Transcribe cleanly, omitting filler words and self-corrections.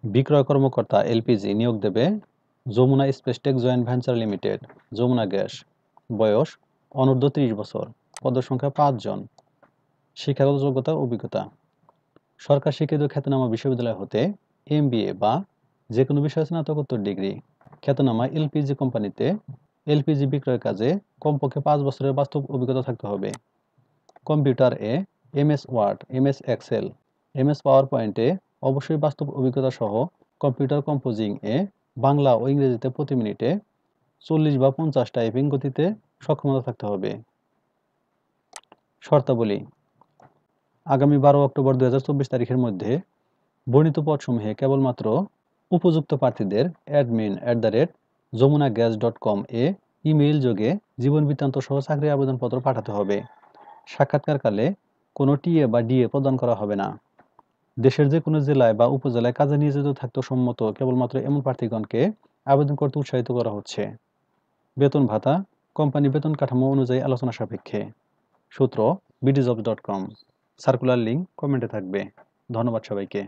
বিক্রয় কর্মকর্তা এলপিজি নিয়োগ দেবে Jamuna spacetech joint venture limited, Jamuna gas. বয়স অনূর্ধ্ব 30 বছর। পদসংখ্যা 5 জন। শিক্ষাগত যোগ্যতা অভিজ্ঞতা। সরকার স্বীকৃত খ্যাতনামা বিশ্ববিদ্যালয় হতে এমবিএ বা যে কোনো বিষয়ে স্নাতকোত্তর ডিগ্রি। খ্যাতনামা এলপিজি কোম্পানিতে এলপিজি বিক্রয়ের কাজে কমপক্ষে 5 বছরের বাস্তব অভিজ্ঞতা থাকতে হবে। কম্পিউটার এ MS Word, MS Excel, MS power পয়েন্টে অবশ্যই বাস্তব অভিজ্ঞতা সহ কম্পিউটার কম্পোজিং এ বাংলা ও ইংরেজিতে প্রতি মিনিটে 40 বা 50 টাইপিং গতিতে সক্ষমতা থাকতে হবে। শর্তাবলী। আগামী 12 অক্টোবর 2024 তারিখের মধ্যে বর্ণিত পদসমূহে কেবলমাত্র উপযুক্ত প্রার্থীদের admin@jamunagas.com এ ইমেইল যোগে জীবন বৃত্তান্ত সহ চাকরির আবেদনপত্র পাঠাতে হবে। সাক্ষাৎকারকালে কোনো টিএ বা ডিএ প্রদান করা হবে না। দেশের যে কোনো জেলায় বা উপজেলায় কাজে নিয়োজিত থাকতে সম্মত কেবলমাত্র এমন প্রার্থীগণকে আবেদন করতে উৎসাহিত করা হচ্ছে। বেতন ভাতা কোম্পানি বেতন কাঠামো অনুযায়ী আলোচনা সাপেক্ষে। সূত্র bdjobs.com। সার্কুলার লিঙ্ক কমেন্টে থাকবে। ধন্যবাদ সবাইকে।